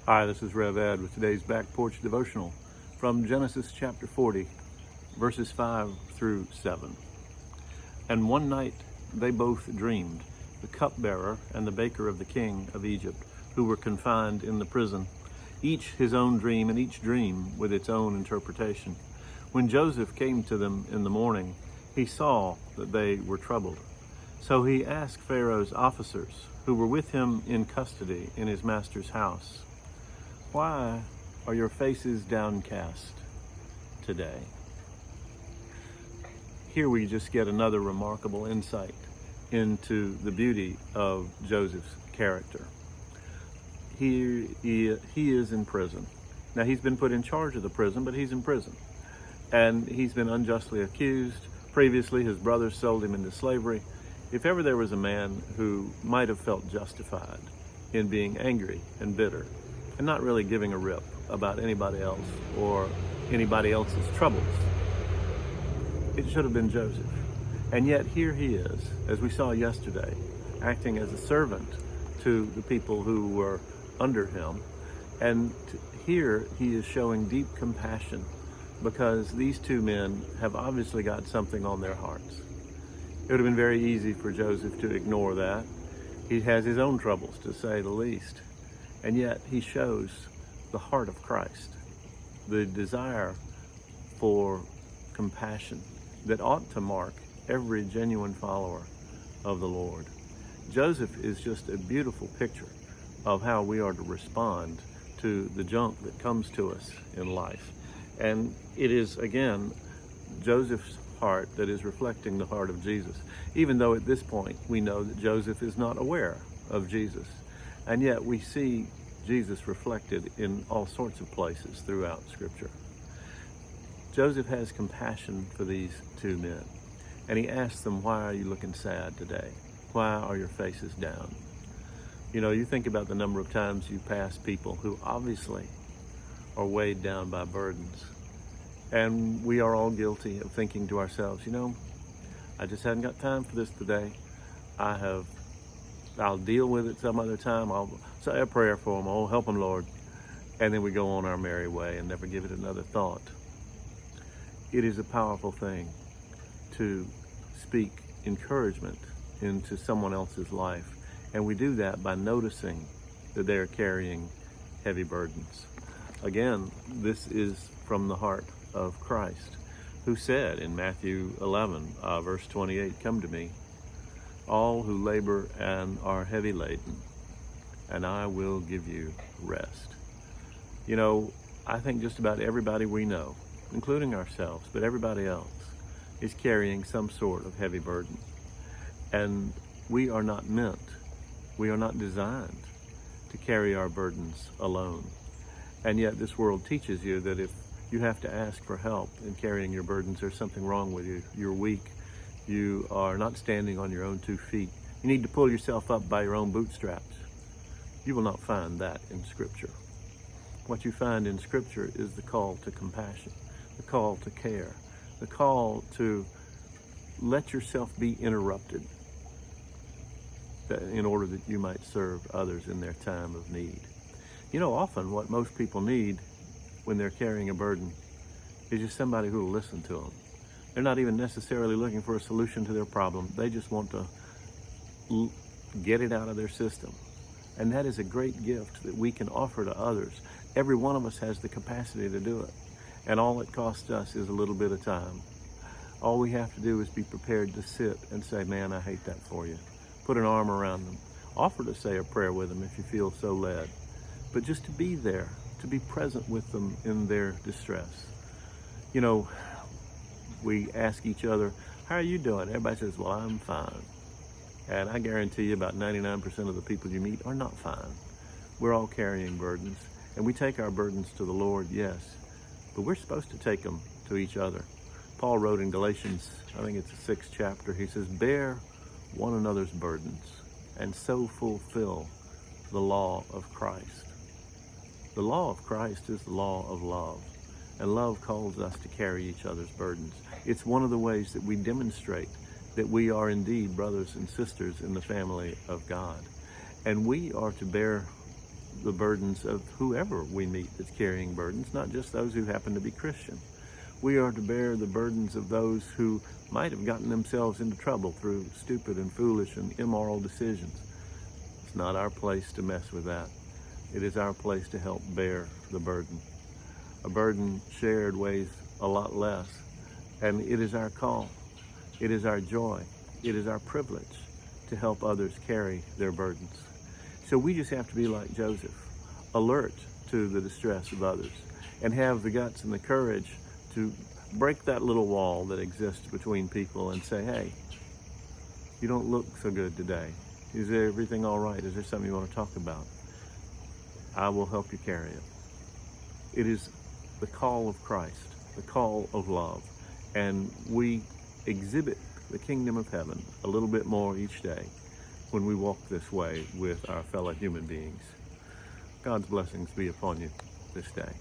Hi, this is Rev Ed with today's Back Porch Devotional from Genesis chapter 40, verses 5 through 7. And one night they both dreamed, the cupbearer and the baker of the king of Egypt, who were confined in the prison, each his own dream, and each dream with its own interpretation. When Joseph came to them in the morning, he saw that they were troubled. So he asked Pharaoh's officers, who were with him in custody in his master's house, "Why are your faces downcast today?" Here we just get another remarkable insight into the beauty of Joseph's character. He is in prison. Now, he's been put in charge of the prison, but he's in prison. And he's been unjustly accused. Previously, his brothers sold him into slavery. If ever there was a man who might have felt justified in being angry and bitter, and not really giving a rip about anybody else or anybody else's troubles, it should have been Joseph. And yet here he is, as we saw yesterday, acting as a servant to the people who were under him. And here he is showing deep compassion because these two men have obviously got something on their hearts. It would have been very easy for Joseph to ignore that. He has his own troubles, to say the least. And yet he shows the heart of Christ, the desire for compassion that ought to mark every genuine follower of the Lord. Joseph is just a beautiful picture of how we are to respond to the junk that comes to us in life. And it is, again, Joseph's heart that is reflecting the heart of Jesus, even though at this point we know that Joseph is not aware of Jesus. And yet we see Jesus reflected in all sorts of places throughout Scripture. Joseph has compassion for these two men, and he asks them, "Why are you looking sad today? Why are your faces down?" You know, you think about the number of times you pass people who obviously are weighed down by burdens. And we are all guilty of thinking to ourselves, I just hadn't got time for this today. I'll deal with it some other time. I'll say a prayer for them. Oh, help them, Lord. And then we go on our merry way and never give it another thought. It is a powerful thing to speak encouragement into someone else's life. And we do that by noticing that they are carrying heavy burdens. Again, this is from the heart of Christ, who said in Matthew 11, verse 28, "Come to me, all who labor and are heavy laden, and I will give you rest." I think just about everybody we know, including ourselves, but everybody else, is carrying some sort of heavy burden. And we are not designed to carry our burdens alone. And yet this world teaches you that if you have to ask for help in carrying your burdens, there's something wrong with you. You're weak. You are not standing on your own 2 feet. You need to pull yourself up by your own bootstraps. You will not find that in Scripture. What you find in Scripture is the call to compassion, the call to care, the call to let yourself be interrupted in order that you might serve others in their time of need. Often what most people need when they're carrying a burden is just somebody who will listen to them. They're not even necessarily looking for a solution to their problem. They just want to get it out of their system. And that is a great gift that we can offer to others. Every one of us has the capacity to do it. And all it costs us is a little bit of time. All we have to do is be prepared to sit and say, "Man, I hate that for you." Put an arm around them. Offer to say a prayer with them if you feel so led. But just to be there, to be present with them in their distress. We ask each other, "How are you doing?" Everybody says, "Well, I'm fine." And I guarantee you about 99% of the people you meet are not fine. We're all carrying burdens, and we take our burdens to the Lord, yes, but we're supposed to take them to each other. Paul wrote in Galatians, I think it's the 6th chapter, he says, "Bear one another's burdens and so fulfill the law of Christ." The law of Christ is the law of love, and love calls us to carry each other's burdens. It's one of the ways that we demonstrate that we are indeed brothers and sisters in the family of God. And we are to bear the burdens of whoever we meet that's carrying burdens, not just those who happen to be Christian. We are to bear the burdens of those who might have gotten themselves into trouble through stupid and foolish and immoral decisions. It's not our place to mess with that. It is our place to help bear the burden. A burden shared weighs a lot less, and it is our call. It is our joy. It is our privilege to help others carry their burdens. So we just have to be like Joseph, alert to the distress of others, and have the guts and the courage to break that little wall that exists between people and say, hey, you don't look so good today. Is everything all right? Is there something you want to talk about? I will help you carry it. It is the call of Christ, the call of love, and we exhibit the kingdom of heaven a little bit more each day when we walk this way with our fellow human beings. God's blessings be upon you this day.